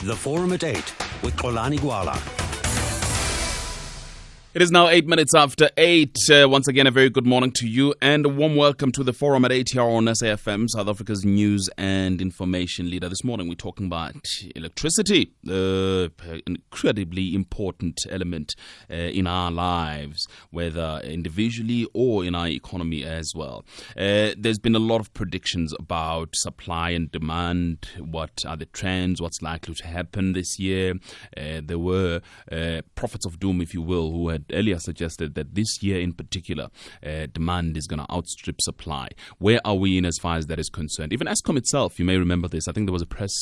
The Forum at 8 with Xolani Gwala. It is now 8 minutes after 8. Once again, a very good morning to you and a warm welcome to the Forum at 8 here on SAFM, South Africa's news and information leader. This morning we're talking about electricity, an incredibly important element in our lives, whether individually or in our economy as well. There's been a lot of predictions about supply and demand, what are the trends, what's likely to happen this year. There were prophets of doom, if you will, who had earlier suggested that this year in particular, demand is going to outstrip supply. Where are we in as far as that is concerned? Even Eskom itself, you may remember this, I think there was a press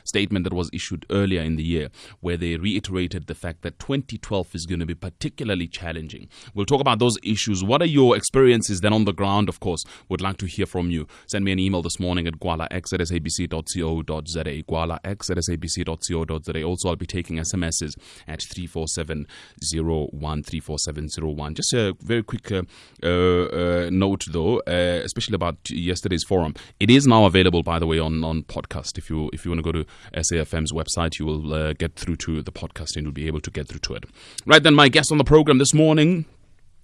statement that was issued earlier in the year where they reiterated the fact that 2012 is going to be particularly challenging. We'll talk about those issues. What are your experiences then on the ground? Of course, would like to hear from you. Send me an email this morning at gwalax@sabc.co.za, gwalax@sabc.co.za. Also, I'll be taking SMSs at 34701. 34701. Just a very quick note though, especially about yesterday's forum. It is now available, by the way, on podcast. If you want to go to SAFM's website, you will get through to the podcast and you'll be able to get through to it. Right then, my guest on the program this morning,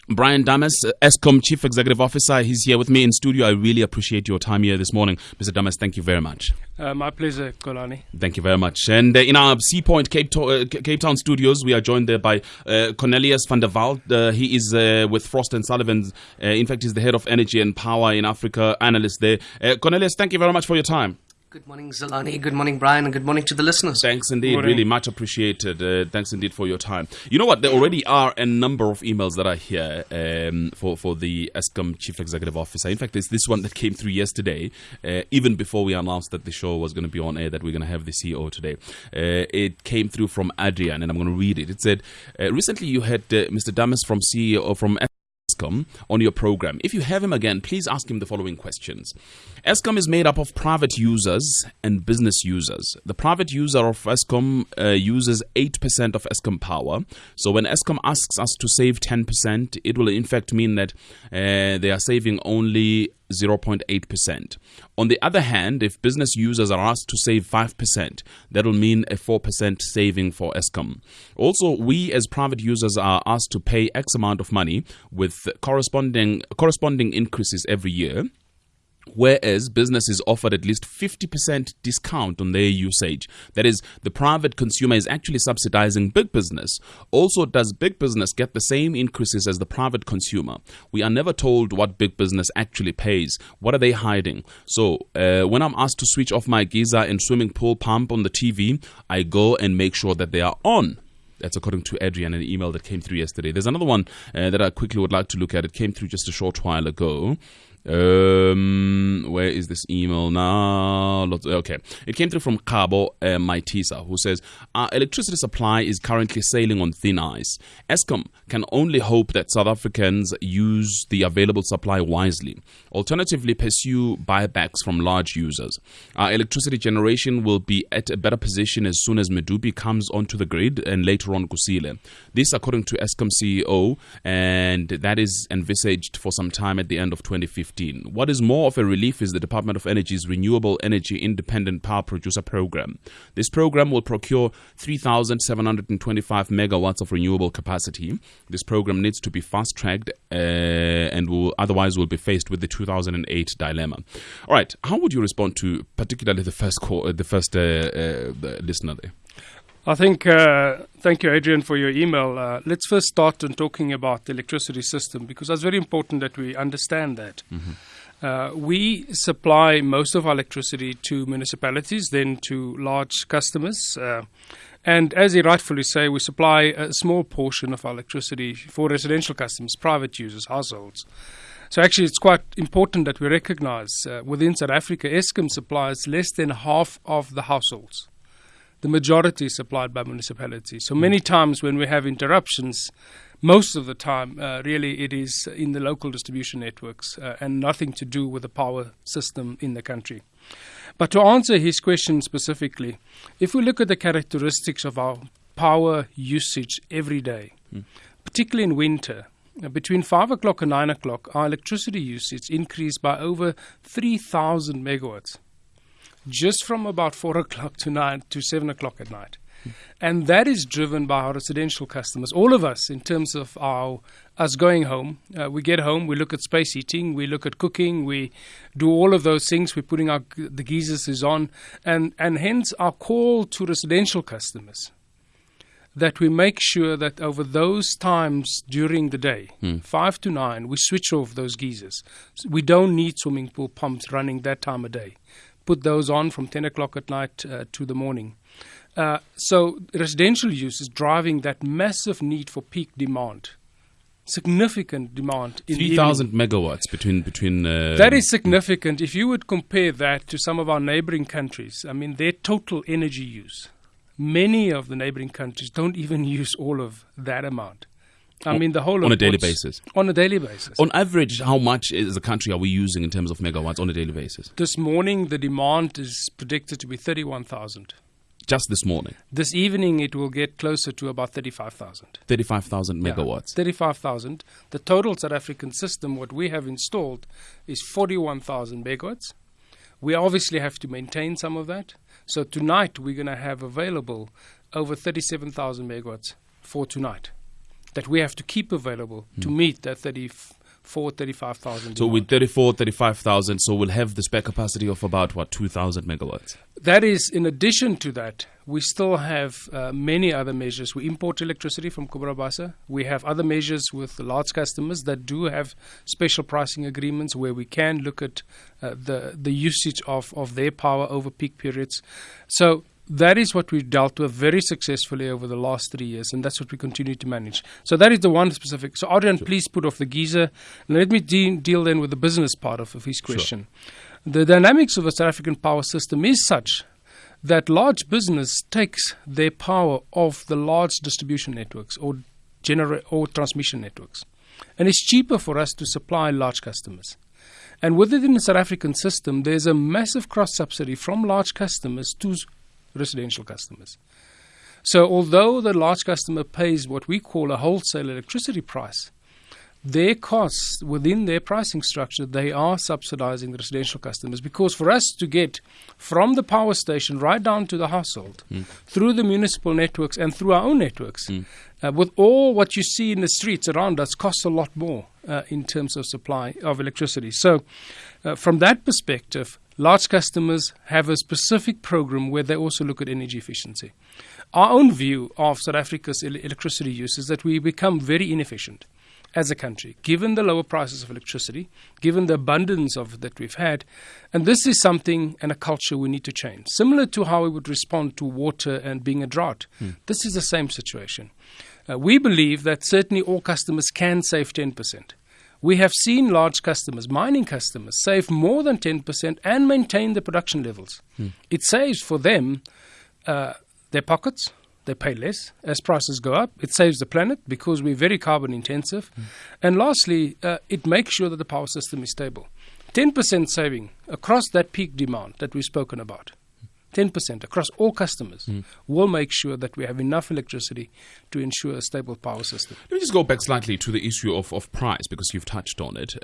Brian Dames, Eskom Chief Executive Officer. He's here with me in studio. I really appreciate your time here this morning. Mr. Dames, thank you very much. My pleasure, Xolani. Thank you very much. And in our Sea Point, Cape Town studios, we are joined there by Cornelius van der Walt. He is with Frost & Sullivan. In fact, he's the head of energy and power in Africa analyst there. Cornelius, thank you very much for your time. Good morning, Xolani. Good morning, Brian. And good morning to the listeners. Thanks indeed. Really much appreciated. Thanks indeed for your time. You know what? There already are a number of emails that are here for the Eskom Chief Executive Officer. In fact, there's this one that came through yesterday, even before we announced that the show was going to be on air, that we're going to have the CEO today. It came through from Adrian, and I'm going to read it. It said, recently you had Mr. Dames from CEO from Eskom on your program. If you have him again, please ask him the following questions. Eskom is made up of private users and business users. The private user of Eskom uses 8% of Eskom power. So when Eskom asks us to save 10%, it will in fact mean that they are saving only 0.8%. On the other hand, if business users are asked to save 5%, that will mean a 4% saving for Eskom. Also, we as private users are asked to pay X amount of money with corresponding increases every year, whereas business is offered at least 50% discount on their usage. That is, the private consumer is actually subsidizing big business. Also, does big business get the same increases as the private consumer? We are never told what big business actually pays. What are they hiding? So, when I'm asked to switch off my geyser and swimming pool pump on the TV, I go and make sure that they are on. That's according to Adrian, an email that came through yesterday. There's another one that I quickly would like to look at. It came through just a short while ago. Where is this email now? Okay. It came through from Kabo Maitisa, who says, our electricity supply is currently sailing on thin ice. Eskom can only hope that South Africans use the available supply wisely. Alternatively, pursue buybacks from large users. Our electricity generation will be at a better position as soon as Medupi comes onto the grid and later on Kusile. This according to Eskom CEO, and that is envisaged for some time at the end of 2015. What is more of a relief is the Department of Energy's Renewable Energy Independent Power Producer Program. This program will procure 3,725 megawatts of renewable capacity. This program needs to be fast-tracked and otherwise will be faced with the 2008 dilemma. All right, how would you respond to particularly the first listener there? I think, thank you, Adrian, for your email. Let's first start on talking about the electricity system, because it's very important that we understand that. Mm-hmm. We supply most of our electricity to municipalities, then to large customers. And as you rightfully say, we supply a small portion of our electricity for residential customers, private users, households. So actually, it's quite important that we recognize within South Africa, Eskom supplies less than half of the households. The majority is supplied by municipalities. So many times when we have interruptions, most of the time, really it is in the local distribution networks and nothing to do with the power system in the country. But to answer his question specifically, if we look at the characteristics of our power usage every day, particularly in winter, between 5 o'clock and 9 o'clock, our electricity usage increased by over 3,000 megawatts. just from about 4 o'clock to 7 o'clock at night. And that is driven by our residential customers, all of us, in terms of us going home. We get home, we look at space heating, we look at cooking, we do all of those things. We're putting the geysers is on, and hence our call to residential customers that we make sure that over those times during the day, 5 to 9, we switch off those geysers. We don't need swimming pool pumps running that time of day. Put those on from 10 o'clock at night to the morning. So residential use is driving that massive need for peak demand, significant demand. 3,000 megawatts between. That is significant. If you would compare that to some of our neighboring countries, I mean, their total energy use, many of the neighboring countries don't even use all of that amount. I mean, the whole on a daily basis. On a daily basis. On average, how much as a country are we using in terms of megawatts on a daily basis? This morning, the demand is predicted to be 31,000. Just this morning? This evening, it will get closer to about 35,000. 35,000 megawatts? 35,000. The total South African system, what we have installed, is 41,000 megawatts. We obviously have to maintain some of that. So tonight, we're going to have available over 37,000 megawatts for tonight that we have to keep available to meet that 35,000. So with 35,000, so we'll have the spare capacity of about, 2,000 megawatts? That is, in addition to that, we still have many other measures. We import electricity from Cobra Bassa. We have other measures with the large customers that do have special pricing agreements where we can look at the usage of their power over peak periods. So that is what we've dealt with very successfully over the last 3 years, and that's what we continue to manage. So that is the one specific. So Adrian, please put off the geyser. And let me deal then with the business part of his question. Sure. The dynamics of the South African power system is such that large business takes their power off the large distribution networks or transmission networks. And it's cheaper for us to supply large customers. And within the South African system, there's a massive cross-subsidy from large customers to residential customers. So although the large customer pays what we call a wholesale electricity price, their costs within their pricing structure, they are subsidizing the residential customers, because for us to get from the power station right down to the household, through the municipal networks and through our own networks, with all what you see in the streets around us, costs a lot more in terms of supply of electricity. So from that perspective, large customers have a specific program where they also look at energy efficiency. Our own view of South Africa's electricity use is that we become very inefficient as a country, given the lower prices of electricity, given the abundance of it that we've had. And this is something and a culture we need to change. Similar to how we would respond to water and being a drought, this is the same situation. We believe that certainly all customers can save 10%. We have seen large customers, mining customers, save more than 10% and maintain the production levels. It saves for them their pockets. They pay less as prices go up. It saves the planet because we're very carbon intensive. And lastly, it makes sure that the power system is stable. 10% saving across that peak demand that we've spoken about, 10% across all customers will make sure that we have enough electricity to ensure a stable power system. Let me just go back slightly to the issue of price, because you've touched on it.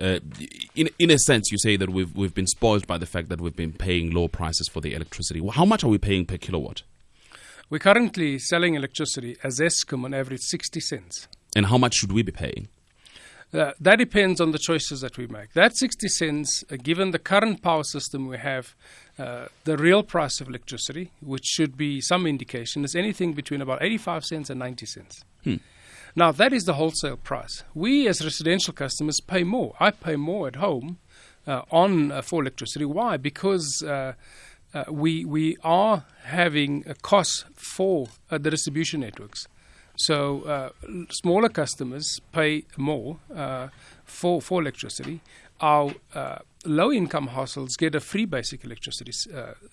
In a sense, you say that we've been spoiled by the fact that we've been paying low prices for the electricity. How much are we paying per kilowatt? We're currently selling electricity as Eskom on average 60 cents. And how much should we be paying? That depends on the choices that we make. That 60 cents, given the current power system we have, the real price of electricity, which should be some indication, is anything between about 85 cents and 90 cents. Now, that is the wholesale price. We as residential customers pay more. I pay more at home for electricity. Why? Because we are having a cost for the distribution networks. So smaller customers pay more for electricity. Our low-income households get a free basic electricity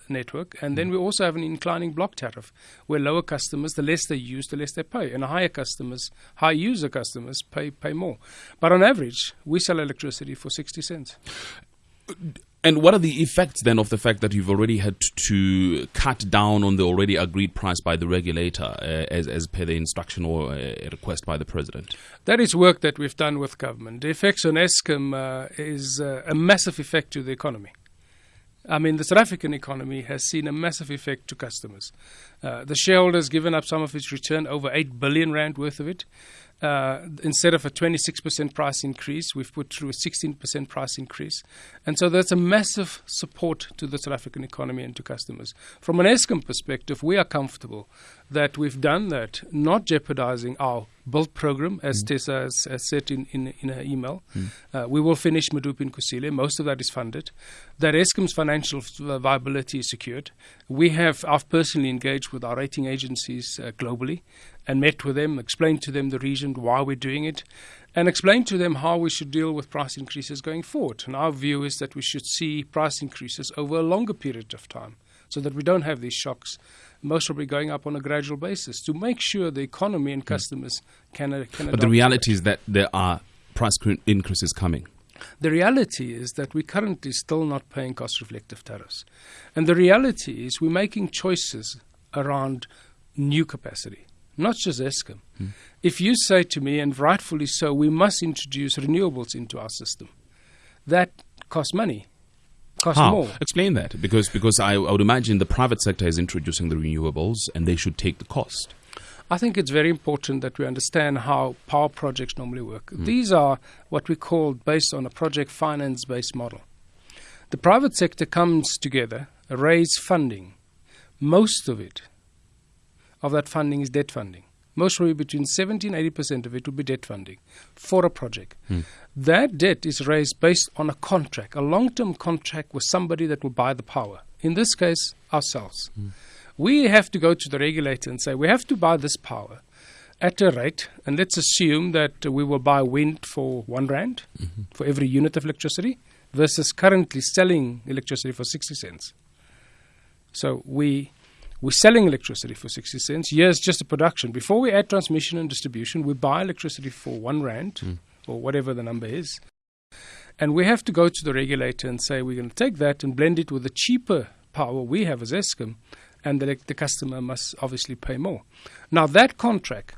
network, and then we also have an inclining block tariff where lower customers, the less they use, the less they pay, and high-user customers pay more. But on average, we sell electricity for 60 cents. And what are the effects then of the fact that you've already had to cut down on the already agreed price by the regulator as per the instruction or a request by the president? That is work that we've done with government. The effects on Eskom is a massive effect to the economy. I mean, the South African economy has seen a massive effect to customers. The shareholders given up some of its return, over 8 billion rand worth of it. Instead of a 26% price increase, we've put through a 16% price increase. And so that's a massive support to the South African economy and to customers. From an Eskom perspective, we are comfortable that we've done that, not jeopardizing our build program, as Tessa has said in her email. We will finish Medupi and Kusile. Most of that is funded. That Eskom's financial viability is secured. I've personally engaged with our rating agencies globally and met with them, explained to them the reason why we're doing it, and explained to them how we should deal with price increases going forward. And our view is that we should see price increases over a longer period of time so that we don't have these shocks, most probably going up on a gradual basis, to make sure the economy and customers can adopt. But the reality is that there are price increases coming. The reality is that we're currently still not paying cost-reflective tariffs. And the reality is we're making choices around new capacity, not just Eskom. If you say to me, and rightfully so, we must introduce renewables into our system, that costs money, costs How? more. Explain that, because I would imagine the private sector is introducing the renewables and they should take the cost. I think it's very important that we understand how power projects normally work. These are what we call based on a project finance-based model. The private sector comes together, raise funding. Most of that funding is debt funding. Most probably between 70 and 80% of it will be debt funding for a project. That debt is raised based on a contract, a long-term contract with somebody that will buy the power. In this case, ourselves. We have to go to the regulator and say, we have to buy this power at a rate, and let's assume that we will buy wind for 1 rand for every unit of electricity versus currently selling electricity for 60 cents. So we're selling electricity for 60 cents. Here's just the production. Before we add transmission and distribution, we buy electricity for 1 rand or whatever the number is. And we have to go to the regulator and say, we're going to take that and blend it with the cheaper power we have as Eskom, and the customer must obviously pay more. Now, that contract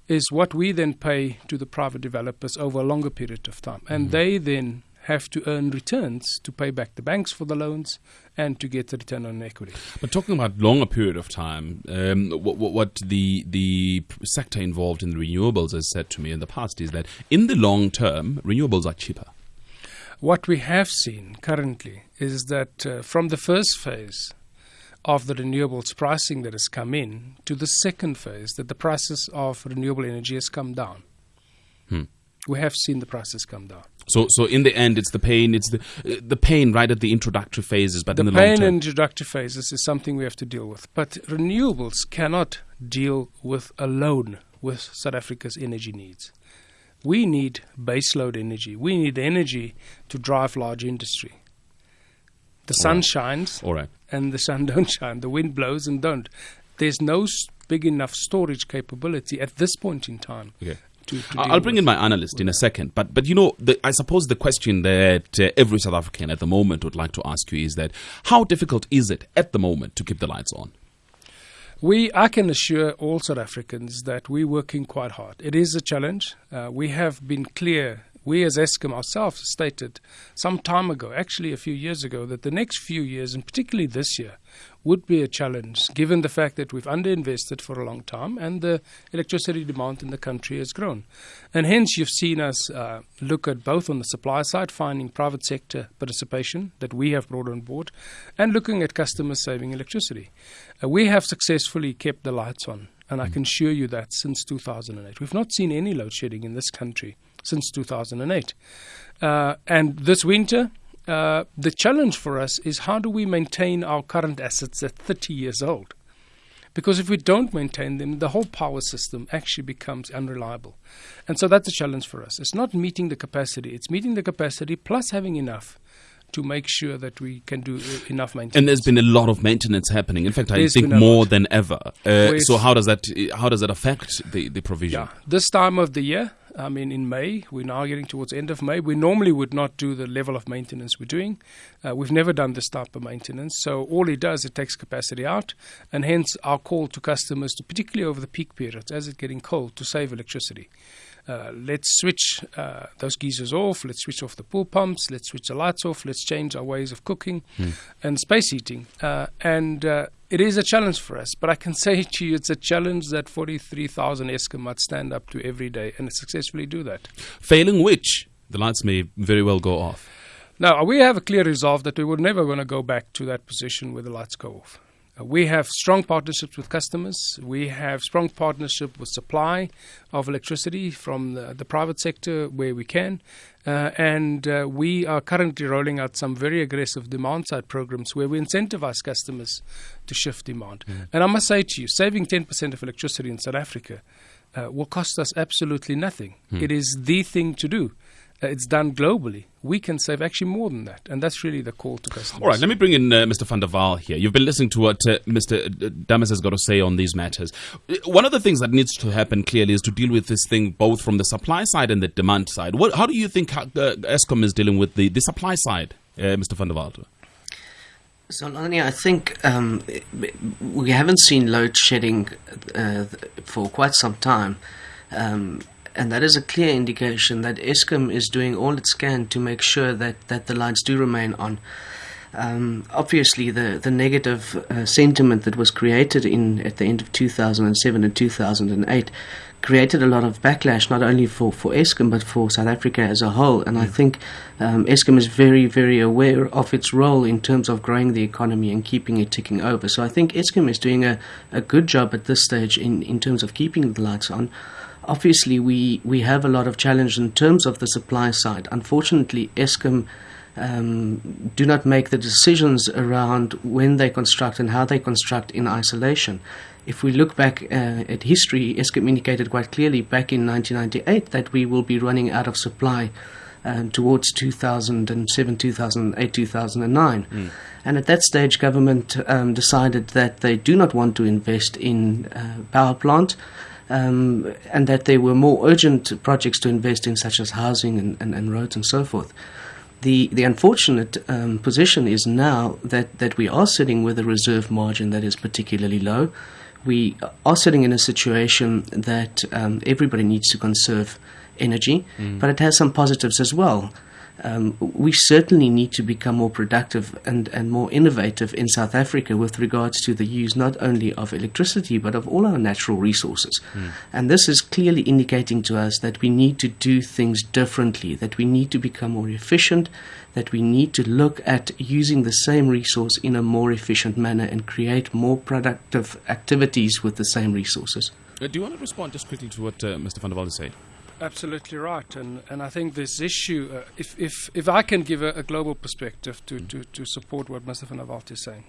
is what we then pay to the private developers over a longer period of time. And they then have to earn returns to pay back the banks for the loans and to get the return on equity. But talking about longer period of time, what the sector involved in the renewables has said to me in the past is that in the long term, renewables are cheaper. What we have seen currently is that from the first phase of the renewables pricing that has come in to the second phase, that the prices of renewable energy has come down. We have seen the prices come down. So in the end, it's the pain. It's the pain right at the introductory phases, but in the long pain term, in introductory phases is something we have to deal with. But renewables cannot deal with alone with South Africa's energy needs. We need baseload energy. We need energy to drive large industry. The sun shines, and the sun don't shine. The wind blows and don't. There's no big enough storage capability at this point in time. Okay. I'll bring in my analyst in a second. But you know, I suppose the question that every South African at the moment would like to ask you is that how difficult is it at the moment to keep the lights on? I can assure all South Africans that we're working quite hard. It is a challenge. We have been clear. We as Eskom ourselves stated some time ago, actually a few years ago, that the next few years, and particularly this year, would be a challenge given the fact that we've underinvested for a long time and the electricity demand in the country has grown. And hence you've seen us look at both on the supply side, finding private sector participation that we have brought on board, and looking at customers saving electricity. We have successfully kept the lights on, and I can assure you that since 2008. We've not seen any load shedding in this country since 2008. And this winter, the challenge for us is how do we maintain our current assets at 30 years old? Because if we don't maintain them, the whole power system actually becomes unreliable. And so that's a challenge for us. It's not meeting the capacity. It's meeting the capacity plus having enough to make sure that we can do enough maintenance. And there's been a lot of maintenance happening. In fact, I think more than ever. So how does that affect the provision? Yeah, this time of the year, I mean, in May, we're now getting towards the end of May. We normally would not do the level of maintenance we're doing. We've never done this type of maintenance. So all it does, it takes capacity out, and hence our call to customers, to particularly over the peak periods, as it's getting cold, to save electricity. Let's switch those geysers off. Let's switch off the pool pumps. Let's switch the lights off. Let's change our ways of cooking and space heating. It is a challenge for us. But I can say to you, it's a challenge that 43,000 Eskom might stand up to every day and successfully do that. Failing which, the lights may very well go off. Now, we have a clear resolve that we were never going to go back to that position where the lights go off. We have strong partnerships with customers. We have strong partnership with supply of electricity from the private sector where we can. We are currently rolling out some very aggressive demand-side programs where we incentivize customers to shift demand. And I must say to you, saving 10% of electricity in South Africa will cost us absolutely nothing. It is the thing to do. It's done globally. We can save actually more than that. And that's really the call to customers. All right, let me bring in Mr. van der Waal here. You've been listening to what Mr. Damas has got to say on these matters. One of the things that needs to happen clearly is to deal with this thing both from the supply side and the demand side. How do you think Eskom is dealing with the supply side, Mr. van der Waal? So, Lani, I think we haven't seen load shedding for quite some time. And that is a clear indication that Eskom is doing all it can to make sure that the lights do remain on. Obviously, the negative sentiment that was created at the end of 2007 and 2008 created a lot of backlash, not only for Eskom but for South Africa as a whole. And I think Eskom is very, very aware of its role in terms of growing the economy and keeping it ticking over. So I think Eskom is doing a good job at this stage in terms of keeping the lights on. Obviously, we have a lot of challenge in terms of the supply side. Unfortunately, Eskom do not make the decisions around when they construct and how they construct in isolation. If we look back at history, Eskom indicated quite clearly back in 1998 that we will be running out of supply towards 2007, 2008, 2009. And at that stage, government decided that they do not want to invest in power plant. And that there were more urgent projects to invest in, such as housing and roads and so forth. The unfortunate position is now that we are sitting with a reserve margin that is particularly low. We are sitting in a situation that everybody needs to conserve energy, but it has some positives as well. We certainly need to become more productive and more innovative in South Africa with regards to the use not only of electricity but of all our natural resources. And this is clearly indicating to us that we need to do things differently, that we need to become more efficient, that we need to look at using the same resource in a more efficient manner and create more productive activities with the same resources. Do you want to respond just quickly to what Mr. van der Waal said? Absolutely right, and I think this issue, if I can give a global perspective to support what Mr. van der Waal is saying,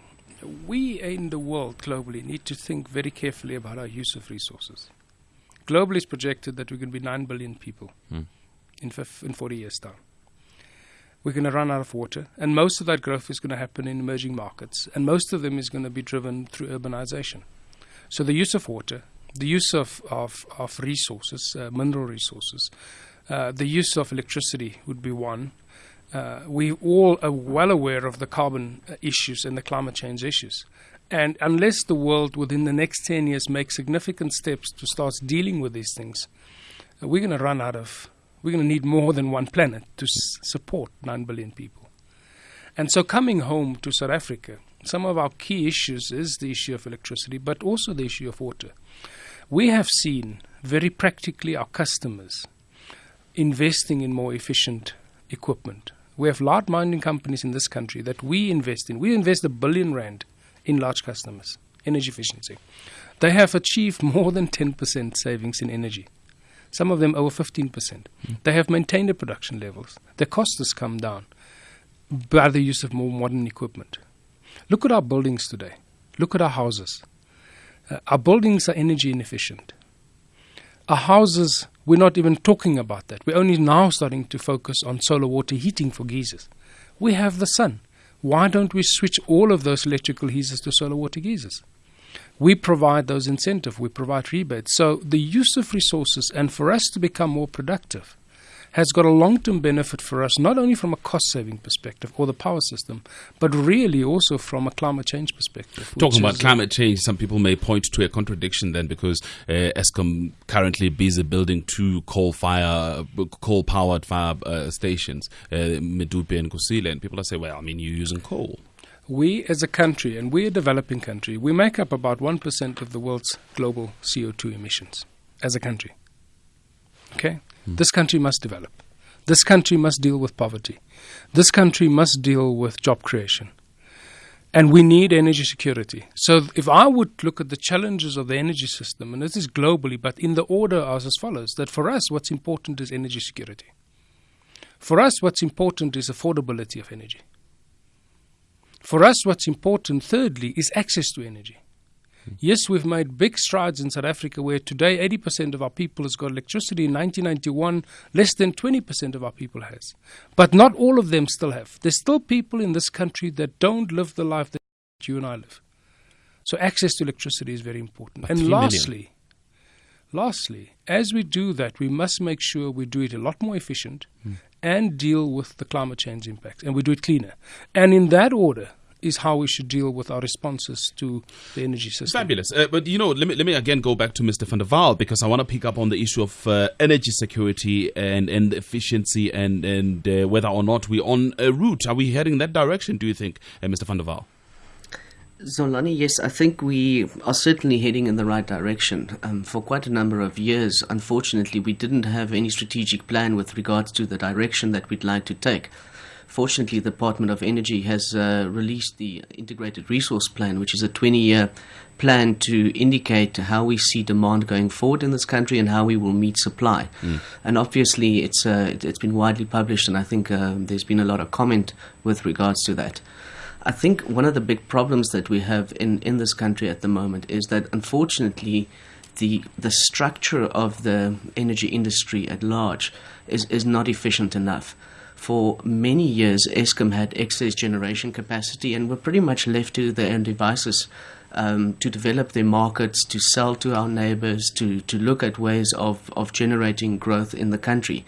we in the world globally need to think very carefully about our use of resources. Globally, it's projected that we're going to be 9 billion people in 40 years' time. We're going to run out of water, and most of that growth is going to happen in emerging markets, and most of them is going to be driven through urbanization. So the use of water, the use of resources, mineral resources, the use of electricity would be one. We all are well aware of the carbon issues and the climate change issues. And unless the world within the next 10 years makes significant steps to start dealing with these things, we're going to need more than one planet to support 9 billion people. And so coming home to South Africa, some of our key issues is the issue of electricity, but also the issue of water. We have seen very practically our customers investing in more efficient equipment. We have large mining companies in this country that we invest in. We invest R1 billion in large customers, energy efficiency. They have achieved more than 10% savings in energy. Some of them over 15%. They have maintained their production levels. Their costs has come down by the use of more modern equipment. Look at our buildings today. Look at our houses. Our buildings are energy inefficient. Our houses, we're not even talking about that. We're only now starting to focus on solar water heating for geysers. We have the sun. Why don't we switch all of those electrical geysers to solar water geysers? We provide those incentives. We provide rebates. So the use of resources, and for us to become more productive, has got a long-term benefit for us, not only from a cost-saving perspective or the power system, but really also from a climate change perspective. Talking about climate change, some people may point to a contradiction then, because Eskom currently busy building 2 coal-powered fire stations, Medupi and Kusile, and people are saying, well, I mean, you're using coal. We as a country, and we're a developing country, we make up about 1% of the world's global CO2 emissions as a country. Okay? This country must develop. This country must deal with poverty. This country must deal with job creation. And we need energy security. So if I would look at the challenges of the energy system, and this is globally, but in the order as follows, that for us what's important is energy security. For us what's important is affordability of energy. For us, what's important, thirdly, is access to energy. Yes, we've made big strides in South Africa where today 80% of our people has got electricity. In 1991, less than 20% of our people has. But not all of them still have. There's still people in this country that don't live the life that you and I live. So access to electricity is very important. And lastly, as we do that, we must make sure we do it a lot more efficient and deal with the climate change impacts, and we do it cleaner. And in that order is how we should deal with our responses to the energy system. Fabulous. But, let me again go back to Mr. van der Waal, because I want to pick up on the issue of energy security and efficiency and whether or not we're on a route. Are we heading that direction, do you think, Mr. van der Waal? Zolani, yes, I think we are certainly heading in the right direction. For quite a number of years, unfortunately, we didn't have any strategic plan with regards to the direction that we'd like to take. Fortunately, the Department of Energy has released the Integrated Resource Plan, which is a 20-year plan to indicate how we see demand going forward in this country and how we will meet supply. And obviously, it's been widely published, and I think there's been a lot of comment with regards to that. I think one of the big problems that we have in this country at the moment is that, unfortunately, the structure of the energy industry at large is not efficient enough. For many years, Eskom had excess generation capacity and were pretty much left to their own devices to develop their markets, to sell to our neighbors, to look at ways of generating growth in the country.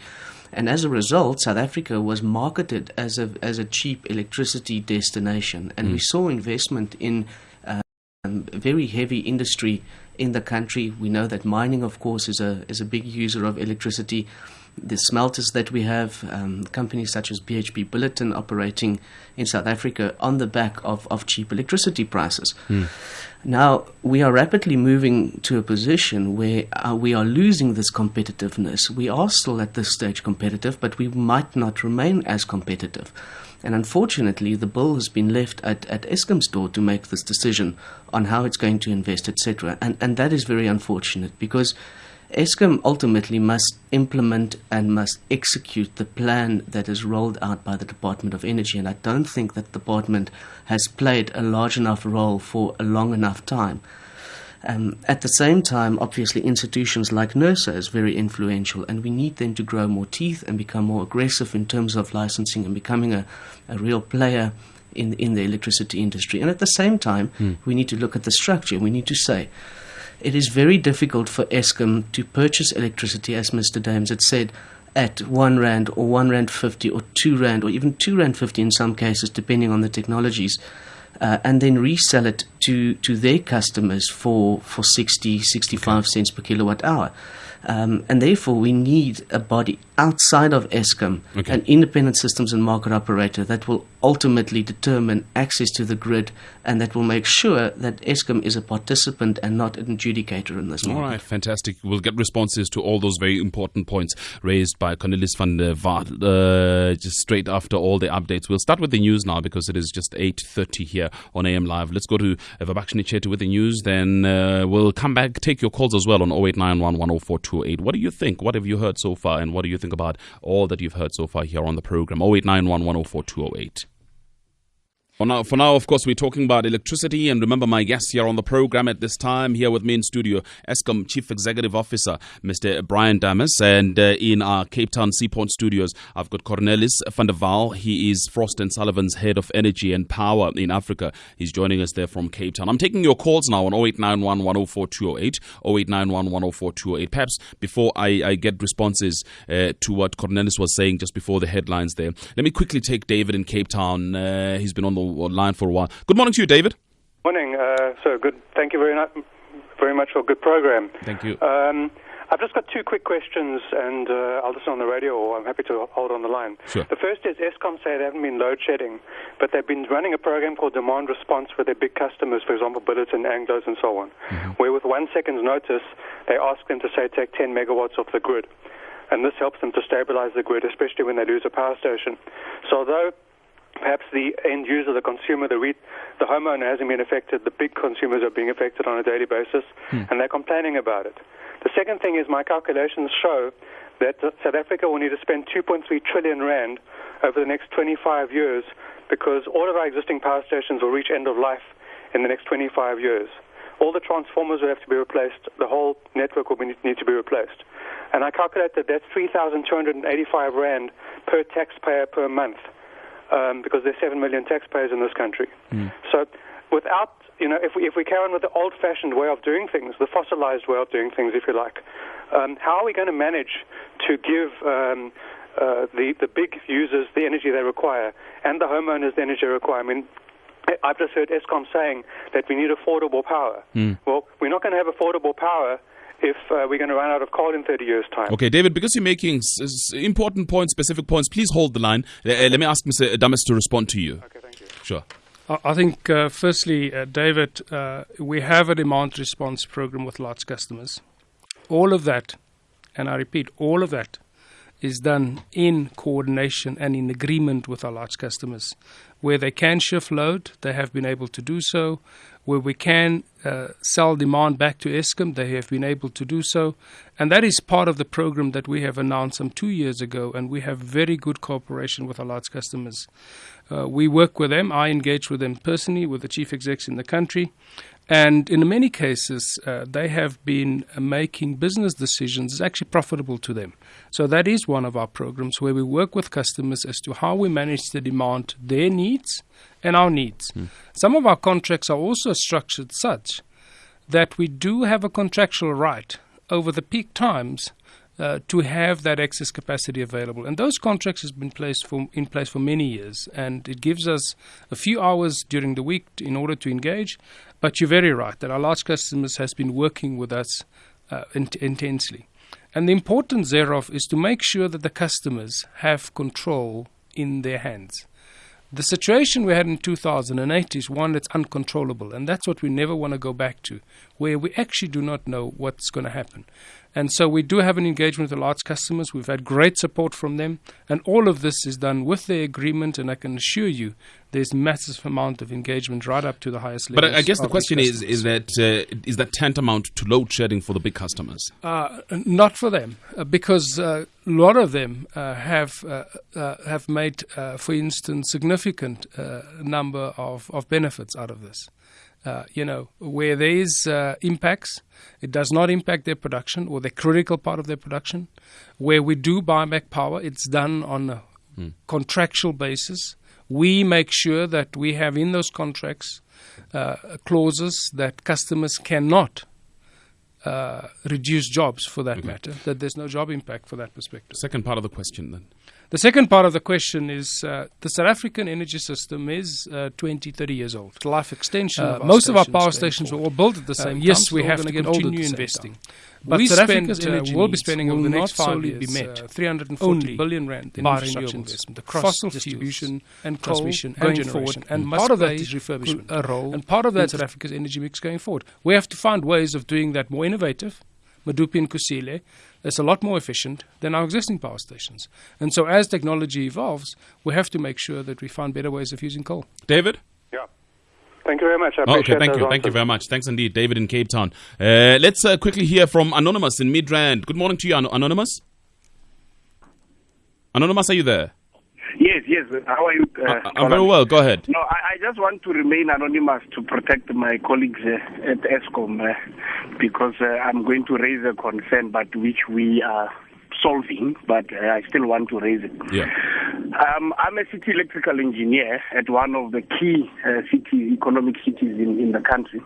And as a result, South Africa was marketed as a cheap electricity destination. And we saw investment in very heavy industry in the country. We know that mining, of course, is a big user of electricity. The smelters that we have, companies such as BHP Billiton operating in South Africa on the back of cheap electricity prices. Now, we are rapidly moving to a position where we are losing this competitiveness. We are still at this stage competitive, but we might not remain as competitive. And unfortunately, the bill has been left at Eskom's door to make this decision on how it's going to invest, etc. And that is very unfortunate, because Eskom ultimately must implement and must execute the plan that is rolled out by the Department of Energy. And I don't think that the department has played a large enough role for a long enough time. At the same time, obviously, institutions like NERSA is very influential, and we need them to grow more teeth and become more aggressive in terms of licensing and becoming a real player in the electricity industry. And at the same time, we need to look at the structure. We need to say, it is very difficult for Eskom to purchase electricity, as Mr. Dames had said, at R1 or R1.50 or R2 or even R2.50 in some cases, depending on the technologies, and then resell it to their customers for 60, 65 cents per kilowatt hour. And therefore, we need a body outside of Eskom, an independent systems and market operator that will ultimately determine access to the grid, and that will make sure that Eskom is a participant and not an adjudicator in this market. All right, fantastic. We'll get responses to all those very important points raised by Cornelis van der Waal just straight after all the updates. We'll start with the news now, because it is just 8:30 here on AM Live. Let's go to Vabakshini Chetu with the news. Then we'll come back, take your calls as well on 0891 104 208. What do you think? What have you heard so far? And what do you think about all that you've heard so far here on the program? 0891 104 208. For now, of course, we're talking about electricity. And remember, my guest here on the program at this time, here with me in studio, Eskom Chief Executive Officer, Mr. Brian Dames. And in our Cape Town Seapoint studios, I've got Cornelis van der Waal. He is Frost & Sullivan's Head of Energy and Power in Africa. He's joining us there from Cape Town. I'm taking your calls now on 0891 104 208, 0891 104 208. Perhaps before I get responses to what Cornelis was saying just before the headlines there, let me quickly take David in Cape Town. He's been on the line for a while. Good morning to you, David. Morning. So good. Thank you very much for a good program. Thank you. I've just got two quick questions, and I'll listen on the radio, or I'm happy to hold on the line. Sure. The first is Eskom say they haven't been load shedding, but they've been running a program called demand response with their big customers, for example, Billiton, Anglos, and so on, where with 1 second's notice, they ask them to, say, take 10 megawatts off the grid. And this helps them to stabilize the grid, especially when they lose a power station. So although perhaps the end user, the consumer, the homeowner hasn't been affected, the big consumers are being affected on a daily basis, and they're complaining about it. The second thing is my calculations show that South Africa will need to spend 2.3 trillion rand over the next 25 years because all of our existing power stations will reach end of life in the next 25 years. All the transformers will have to be replaced. The whole network will need to be replaced. And I calculate that that's 3,285 rand per taxpayer per month. Because there's 7 million taxpayers in this country. So without, if we carry on with the old-fashioned way of doing things, the fossilized way of doing things, if you like, how are we going to manage to give the big users the energy they require and the homeowners the energy they require? I mean, I've just heard Eskom saying that we need affordable power. Well, we're not going to have affordable power if we're going to run out of coal in 30 years' time. Okay, David, because you're making important points, specific points, please hold the line. Let me ask Mr. Dames to respond to you. Okay, thank you. Sure. I think, firstly, David, we have a demand response program with large customers. All of that, and I repeat, all of that is done in coordination and in agreement with our large customers. Where they can shift load, they have been able to do so. Where we can sell demand back to Eskom, they have been able to do so. And that is part of the program that we have announced some 2 years ago, and we have very good cooperation with our large customers. We work with them. I engage with them personally, with the chief execs in the country. And in many cases, they have been making business decisions that's actually profitable to them. So that is one of our programs where we work with customers as to how we manage the demand, their needs and our needs. Some of our contracts are also structured such that we do have a contractual right over the peak times to have that excess capacity available. And those contracts have been in place for many years, and it gives us a few hours during the week in order to engage. But you're very right that our large customers has been working with us intensely. And the importance thereof is to make sure that the customers have control in their hands. The situation we had in 2008 is one that's uncontrollable, and that's what we never want to go back to, where we actually do not know what's going to happen. And so we do have an engagement with the large customers. We've had great support from them, and all of this is done with their agreement, and I can assure you there's massive amount of engagement right up to the highest levels. But I guess the question is that tantamount to load shedding for the big customers? Not for them, because a lot of them have made, for instance, significant number of benefits out of this. Where there is impacts, it does not impact their production or the critical part of their production. Where we do buy back power, it's done on a contractual basis. We make sure that we have in those contracts clauses that customers cannot reduce jobs for that matter, that there's no job impact for that perspective. Second part of the question then. The second part of the question is the South African energy system is 20, 30 years old. Life extension. Most of our power stations were all built at the same time. Yes, we have to continue investing. But South Africa's energy will be spending over the next 5 years 340 billion rand in infrastructure investment across fossil distribution and transmission and generation. And part of that is refurbishment. And part of that is South Africa's energy mix going forward. We have to find ways of doing that more innovative. Medupi and Kusile, it's a lot more efficient than our existing power stations. And so as technology evolves, we have to make sure that we find better ways of using coal. David? Yeah. Thank you very much. I appreciate thank you. Thank you very much. Thanks indeed, David in Cape Town. Let's quickly hear from Anonymous in Midrand. Good morning to you, Anonymous. Anonymous, are you there? Yes. How are you? I'm very well. Go ahead. No, I just want to remain anonymous to protect my colleagues at ESCOM because I'm going to raise a concern, but which we are solving, but I still want to raise it. Yeah. I'm a city electrical engineer at one of the key economic cities in the country,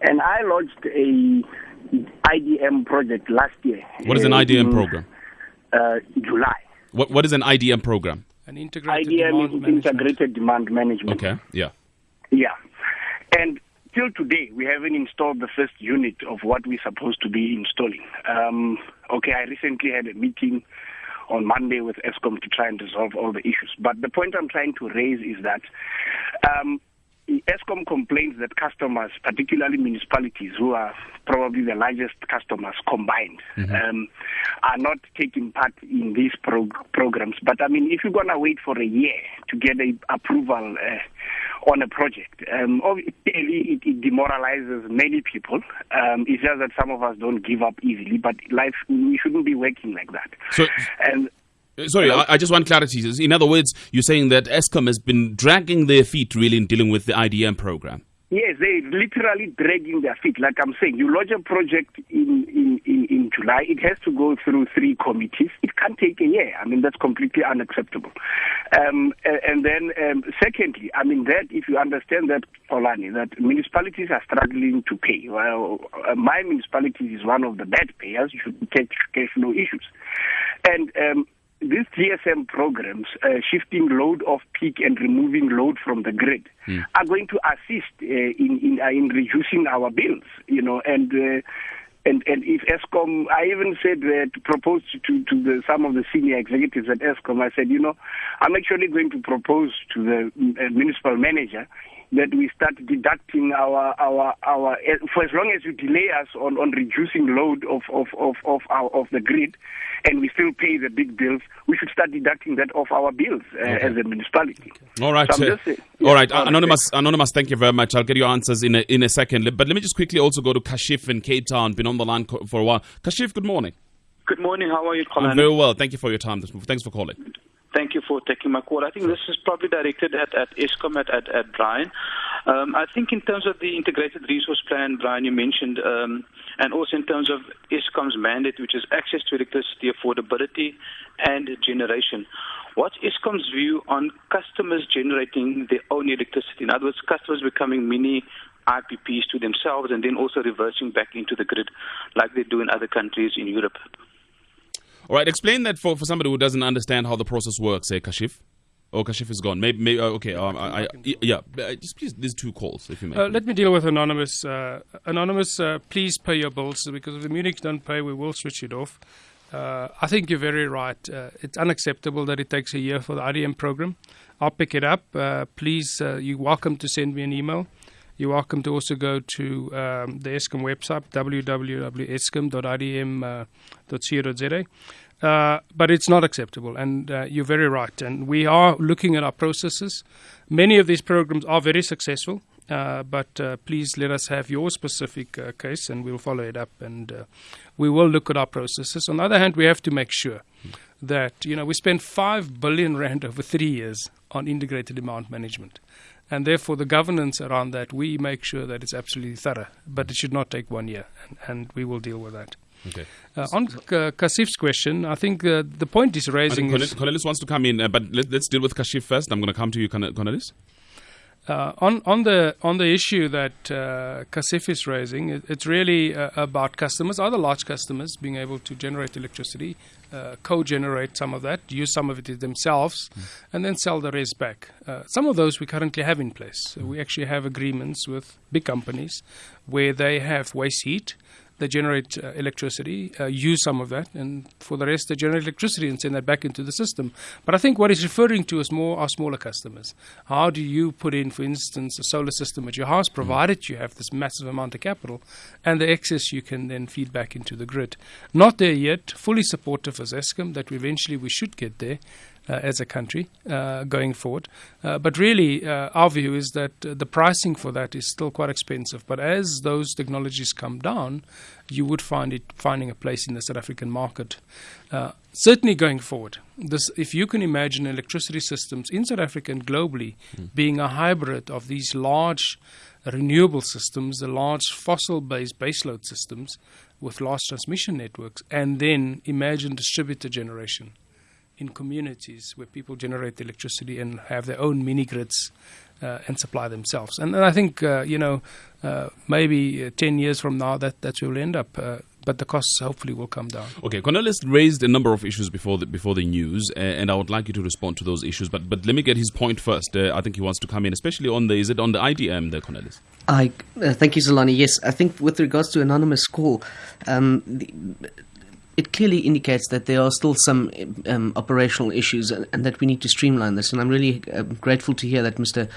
and I launched a IDM project last year. What is an IDM program? July. What is an IDM program? An integrated IDM demand is management. integrated demand management. Okay. Yeah. Yeah. And till today, we haven't installed the first unit of what we're supposed to be installing. I recently had a meeting on Monday with ESCOM to try and resolve all the issues. But the point I'm trying to raise is that ESCOM complains that customers, particularly municipalities, who are probably the largest customers combined, are not taking part in these programs. But I mean, if you're going to wait for a year to get a approval on a project, it demoralizes many people. It's just that some of us don't give up easily, but life, we shouldn't be working like that. So, sorry, I just want clarity. In other words, you're saying that ESCOM has been dragging their feet really in dealing with the IDM program. Yes, they're literally dragging their feet. Like I'm saying, you launch a project in July, it has to go through 3 committees. It can't take a year. I mean, that's completely unacceptable. And then, secondly, I mean, that if you understand that, Olani, that municipalities are struggling to pay. Well, my municipality is one of the bad payers. You should take cash flow issues. And these GSM programs, shifting load off peak and removing load from the grid, are going to assist in reducing our bills, and if ESCOM, I even said to propose to some of the senior executives at ESCOM, I said, I'm actually going to propose to the municipal manager that we start deducting our for as long as you delay us on reducing load of the grid, and we still pay the big bills, we should start deducting that off our bills as a municipality. All right. So all right. Anonymous, thank you very much. I'll get your answers in a second. But let me just quickly also go to Kashif in Cape Town. Been on the line for a while. Kashif, good morning. Good morning. How are you, Colin? I'm very well. Thank you for your time. Thanks for calling. Thank you for taking my call. I think this is probably directed at ESCOM, at Brian. I think in terms of the integrated resource plan, Brian, you mentioned, and also in terms of ESCOM's mandate, which is access to electricity, affordability, and generation. What's ESCOM's view on customers generating their own electricity? In other words, customers becoming mini IPPs to themselves and then also reversing back into the grid like they do in other countries in Europe. All right, explain that for somebody who doesn't understand how the process works, Kashif. Oh, Kashif is gone. Maybe okay. Just please, there's 2 calls, if you may. Let me deal with Anonymous. Anonymous, please pay your bills, because if the Munichs don't pay, we will switch it off. I think you're very right. It's unacceptable that it takes a year for the IDM program. I'll pick it up. Please, you're welcome to send me an email. You're welcome to also go to the ESCOM website, www.escom.idm.co.za. But it's not acceptable, and you're very right. And we are looking at our processes. Many of these programs are very successful, but please let us have your specific case, and we'll follow it up, and we will look at our processes. On the other hand, we have to make sure that, we spend 5 billion rand over 3 years on integrated demand management. And therefore, the governance around that, we make sure that it's absolutely thorough. But it should not take 1 year, and we will deal with that. Okay. On Kasif's question, I think the point he's raising is... Cornelis wants to come in, but let's deal with Kashif first. I'm going to come to you, Cornelis. On the issue that Kasif is raising, it's really about customers, other large customers, being able to generate electricity, co-generate some of that, use some of it themselves, and then sell the rest back. Some of those we currently have in place. We actually have agreements with big companies where they have waste heat. They generate electricity, use some of that, and for the rest they generate electricity and send that back into the system. But I think what he's referring to is more our smaller customers. How do you put in, for instance, a solar system at your house, provided you have this massive amount of capital, and the excess you can then feed back into the grid? Not there yet, fully supportive as ESCOM that eventually we should get there. as a country going forward. But really, our view is that the pricing for that is still quite expensive. But as those technologies come down, you would find it finding a place in the South African market. Certainly going forward, if you can imagine electricity systems in South Africa and globally being a hybrid of these large renewable systems, the large fossil-based baseload systems with large transmission networks, and then imagine distributed generation in communities where people generate electricity and have their own mini-grids and supply themselves. And I think, maybe 10 years from now, that's where we'll end up. But the costs hopefully will come down. Okay, Cornelis raised a number of issues before the news, and I would like you to respond to those issues. But let me get his point first. I think he wants to come in, especially on the IDM there, Cornelis? Thank you, Zolani. Yes, I think with regards to anonymous call, it clearly indicates that there are still some operational issues and that we need to streamline this. And I'm really grateful to hear that Mr.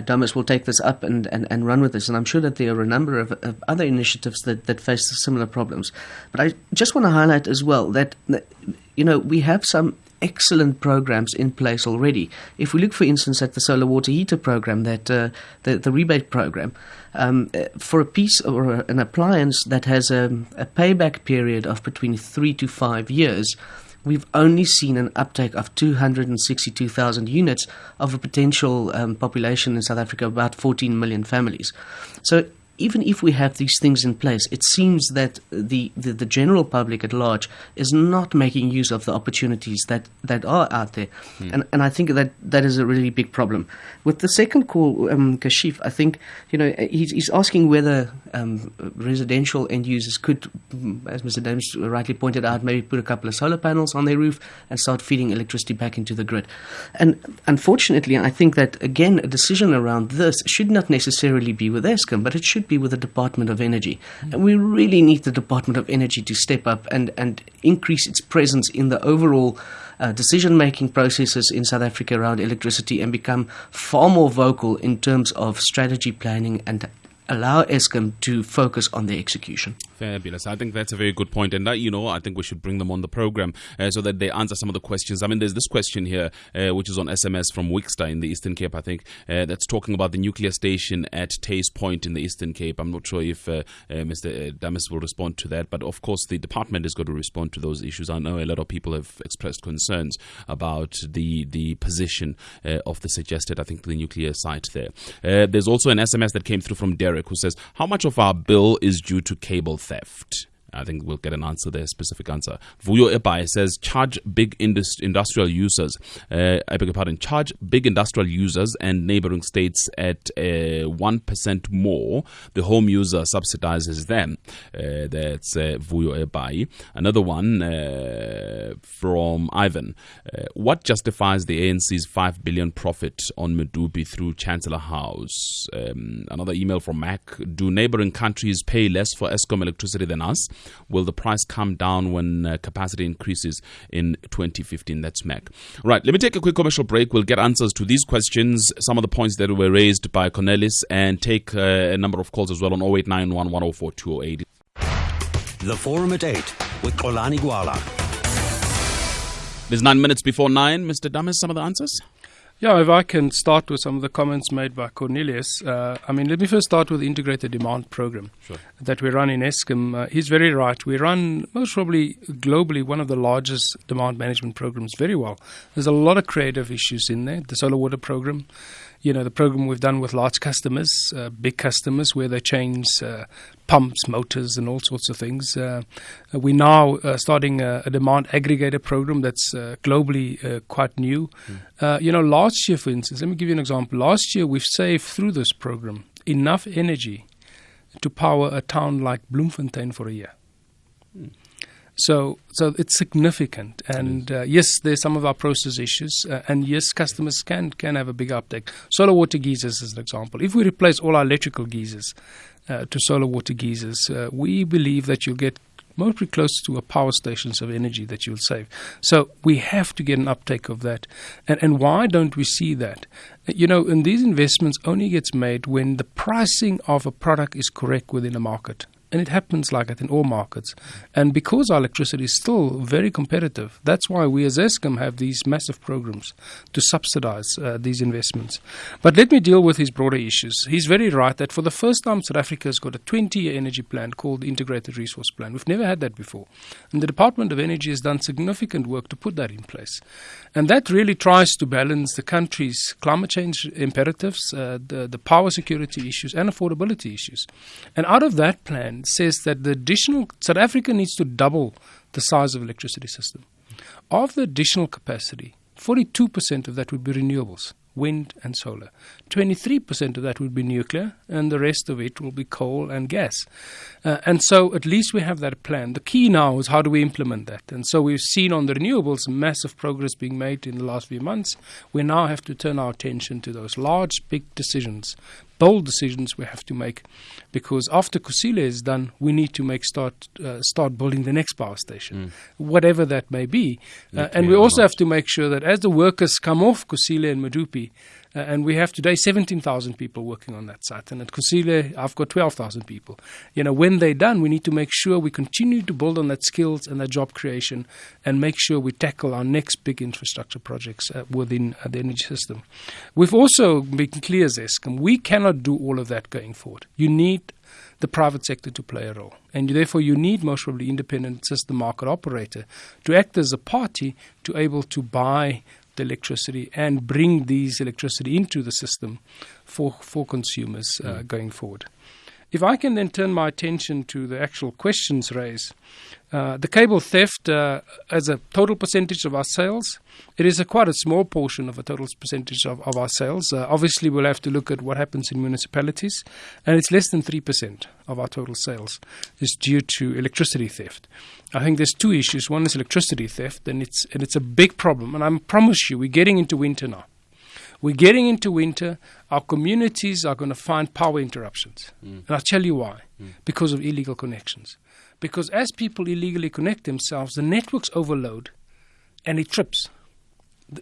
Damas will take this up and run with this. And I'm sure that there are a number of other initiatives that face similar problems. But I just want to highlight as well that we have some excellent programs in place already. If we look, for instance, at the solar water heater program, that the rebate program, for a piece or an appliance that has a payback period of between 3 to 5 years, we've only seen an uptake of 262,000 units of a potential population in South Africa, about 14 million families. So even if we have these things in place, it seems that the general public at large is not making use of the opportunities that are out there. And I think that is a really big problem. With the second call, Kashif, I think he's asking whether residential end users could, as Mr. Dames rightly pointed out, maybe put a couple of solar panels on their roof and start feeding electricity back into the grid. And unfortunately, I think that, again, a decision around this should not necessarily be with Eskom, but it should be with the Department of Energy. And we really need the Department of Energy to step up and increase its presence in the overall decision-making processes in South Africa around electricity and become far more vocal in terms of strategy planning and allow Eskom to focus on the execution. Fabulous. I think that's a very good point. And, I think we should bring them on the program so that they answer some of the questions. I mean, there's this question here, which is on SMS from Wickster in the Eastern Cape, I think, that's talking about the nuclear station at Tays Point in the Eastern Cape. I'm not sure if Mr. Damas will respond to that. But, of course, the department is going to respond to those issues. I know a lot of people have expressed concerns about the position of the suggested, I think, the nuclear site there. There's also an SMS that came through from Derek, who says, how much of our bill is due to cable theft? I think we'll get an answer there, specific answer. Vuyo Ebai says, charge big industrial users, charge big industrial users and neighboring states at 1% more. The home user subsidizes them. That's Vuyo Ebai. Another one from Ivan. What justifies the ANC's 5 billion profit on Medupi through Chancellor House? Another email from Mac. Do neighboring countries pay less for Eskom electricity than us? Will the price come down when capacity increases in 2015? That's Mac. Right, let me take a quick commercial break. We'll get answers to these questions, some of the points that were raised by Cornelis, and take a number of calls as well on 0891 104 208. The Forum at 8 with Xolani Gwala. There's 9 minutes before 9. Mr. Damas, some of the answers? Yeah, if I can start with some of the comments made by Cornelius. Let me first start with the integrated demand program that we run in Eskom. He's very right. We run most probably globally one of the largest demand management programs very well. There's a lot of creative issues in there. The solar water program, the program we've done with large customers, big customers, where they change pumps, motors, and all sorts of things. We're now starting a demand aggregator program that's globally quite new. Last year, for instance, let me give you an example. Last year, we've saved through this program enough energy to power a town like Bloemfontein for a year. So it's significant. And yes, there's some of our process issues. And yes, customers can have a big uptake. Solar water geysers is an example. If we replace all our electrical geysers to solar water geysers, we believe that you'll get mostly close to a power stations of energy that you'll save. So we have to get an uptake of that. And why don't we see that? And these investments only gets made when the pricing of a product is correct within a market. And it happens like that in all markets. And because our electricity is still very competitive, that's why we as Eskom have these massive programs to subsidize these investments. But let me deal with his broader issues. He's very right that for the first time, South Africa has got a 20-year energy plan called the Integrated Resource Plan. We've never had that before. And the Department of Energy has done significant work to put that in place. And that really tries to balance the country's climate change imperatives, the power security issues, and affordability issues. And out of that plan says that the additional South Africa needs to double the size of the electricity system. Of the additional capacity, 42% of that would be renewables, wind and solar. 23% of that would be nuclear, and the rest of it will be coal and gas. And so at least we have that plan. The key now is how do we implement that? And so we've seen on the renewables massive progress being made in the last few months. We now have to turn our attention to those large, big decisions, bold decisions we have to make, because after Kusile is done, we need to start building the next power station, whatever that may be. And we also have to make sure that as the workers come off Kusile and Medupi, and we have today 17,000 people working on that site. And at Kusile, I've got 12,000 people. When they're done, we need to make sure we continue to build on that skills and that job creation and make sure we tackle our next big infrastructure projects within the energy system. We've also been clear as Eskom, we cannot do all of that going forward. You need the private sector to play a role. And therefore you need most probably independent system market operator to act as a party to able to buy the electricity and bring these electricity into the system for consumers going forward. If I can then turn my attention to the actual questions raised, the cable theft as a total percentage of our sales, it is quite a small portion of a total percentage of our sales. Obviously, we'll have to look at what happens in municipalities, and it's less than 3% of our total sales is due to electricity theft. I think there's two issues. One is electricity theft, and it's a big problem. And I promise you, we're getting into winter now. We're getting into winter. Our communities are going to find power interruptions. And I'll tell you why. Because of illegal connections. Because as people illegally connect themselves, the networks overload and it trips.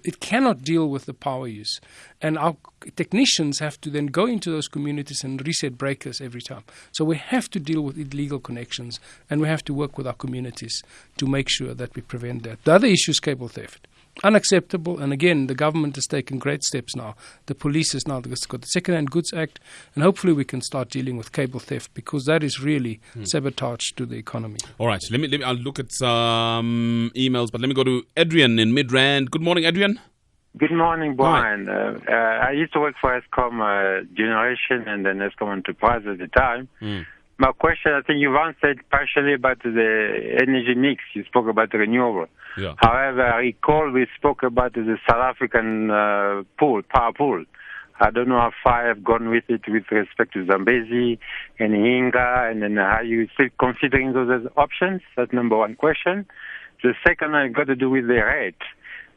It cannot deal with the power use. And our technicians have to then go into those communities and reset breakers every time. So we have to deal with illegal connections, and we have to work with our communities to make sure that we prevent that. The other issue is cable theft. Unacceptable, and again, the government has taken great steps now. The police has now got the Second-Hand Goods Act, and hopefully we can start dealing with cable theft, because that is really sabotage to the economy. All right, I'll look at some emails, but let me go to Adrian in Midrand. Good morning, Adrian. Good morning, Brian. I used to work for Eskom Generation and then Eskom Enterprise at the time. My question, I think you've answered partially about the energy mix. You spoke about the renewable. Yeah. However, I recall we spoke about the South African power pool. I don't know how far I've gone with it with respect to Zambezi and Hinga, and then are you still considering those as options? That's number one question. The second one got to do with the rate.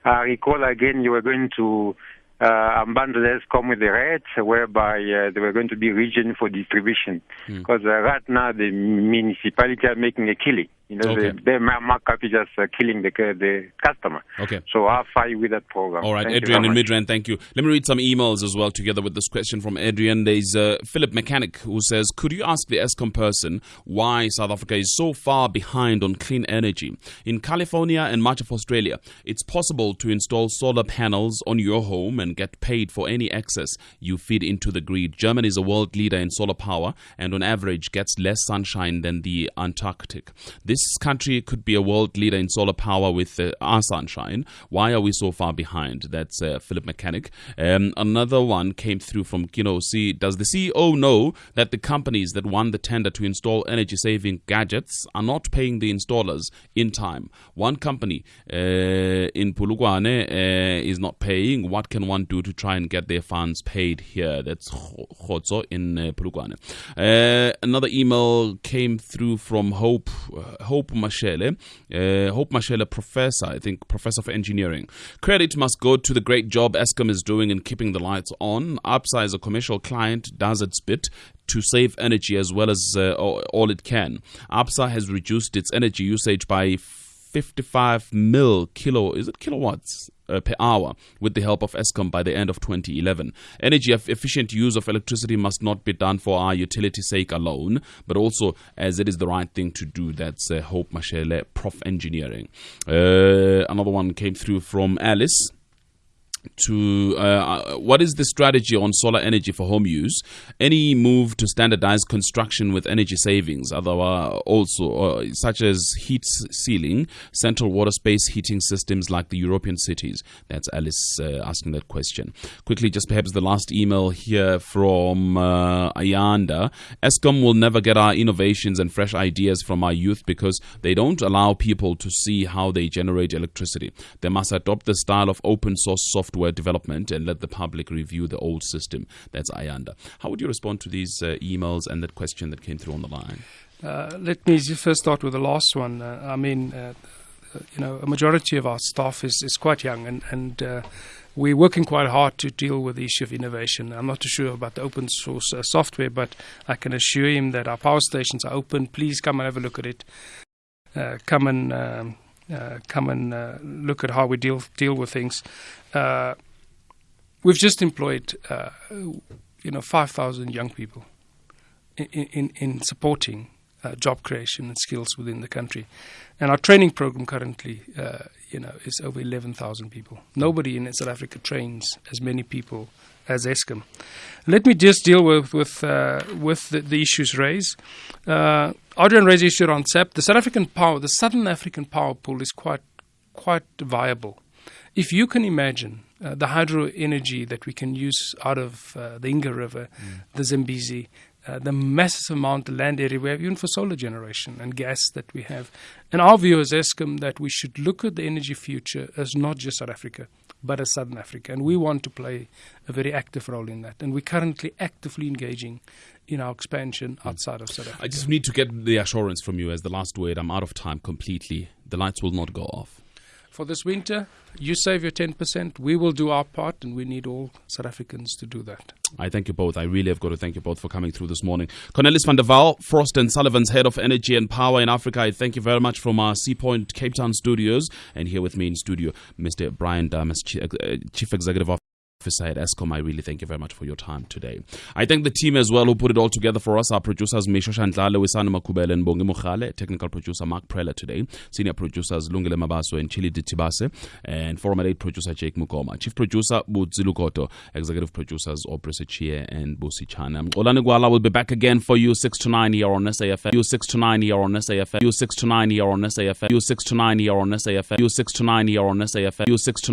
I recall again you were going to unbundle Eskom with the rates, whereby they were going to be region for distribution. Because right now the municipality are making a killing. Their markup is just killing the customer. Okay. So how far are you with that program? All right, Thank Adrian you in very much. Midrand, thank you. Let me read some emails as well together with this question from Adrian. There's Philip Mechanic who says, could you ask the Eskom person why South Africa is so far behind on clean energy? In California and much of Australia, it's possible to install solar panels on your home and get paid for any excess you feed into the grid. Germany is a world leader in solar power and on average gets less sunshine than the Antarctic. This country could be a world leader in solar power with our sunshine. Why are we so far behind? That's Philip Mechanic. Another one came through from Kino C. Does the CEO know that the companies that won the tender to install energy-saving gadgets are not paying the installers in time? One company in Polokwane is not paying. What can one do to try and get their funds paid here? That's Khotso in Polokwane. Another email came through from Hope Mashele. Hope Mashele, professor of engineering. Credit must go to the great job Eskom is doing in keeping the lights on. ABSA, as a commercial client, does its bit to save energy as well as all it can. ABSA has reduced its energy usage by 55 kilowatts per hour with the help of Eskom by the end of 2011. Energy efficient use of electricity must not be done for our utility sake alone, but also as it is the right thing to do. That's Hope Mashele, Prof Engineering. Another one came through from Alice. What is the strategy on solar energy for home use? Any move to standardize construction with energy savings, such as heat sealing, central water space heating systems like the European cities? That's Alice asking that question. Quickly, just perhaps the last email here from Ayanda. Eskom will never get our innovations and fresh ideas from our youth because they don't allow people to see how they generate electricity. They must adopt the style of open source software development and let the public review the old system. That's Ayanda. How would you respond to these emails and that question that came through on the line? Let me first start with the last one. A majority of our staff is quite young, and we're working quite hard to deal with the issue of innovation. I'm not too sure about the open source software, but I can assure him that our power stations are open. Please come and have a look at it. Come and look at how we deal with things. We've just employed 5,000 young people in supporting job creation and skills within the country, and our training program currently is over 11,000 people. Nobody in South Africa trains as many people as Eskom. Let me just deal with the issues raised. Adrian raised the issue on SAP. The Southern African power pool is quite viable. If you can imagine the hydro energy that we can use out of the Inga River, the Zambezi, the massive amount of land area we have, even for solar generation and gas that we have. And our view as Eskom that we should look at the energy future as not just South Africa, but as Southern Africa. And we want to play a very active role in that. And we're currently actively engaging in our expansion outside of South Africa. I just need to get the assurance from you as the last word. I'm out of time completely. The lights will not go off. For this winter, you save your 10%. We will do our part, and we need all South Africans to do that. I thank you both. I really have got to thank you both for coming through this morning. Cornelis van der Walt, Frost & Sullivan's Head of Energy and Power in Africa. I thank you very much from our Sea Point, Cape Town studios. And here with me in studio, Mr. Brian Damas, Chief Executive Officer at Eskom. I really thank you very much for your time today. I thank the team as well who put it all together for us. Our producers Misho Shantlale, Wisana Makubele and Bongi Mukhale, technical producer Mark Preller today, senior producers Lungile Mabaso and Chili Ditibase, and Forum 8 producer Jake Mukoma, chief producer Budzilu Koto, executive producers Oprese Chie and Busi Chana. Olani Gwala will be back again for you 6 to 9 here on SAFM. You 6 to 9 here on SAFM. You 6 to 9 here on SAFM. You 6 to 9 here on SAFM. You 6 to 9 here on SAFM. You 6 to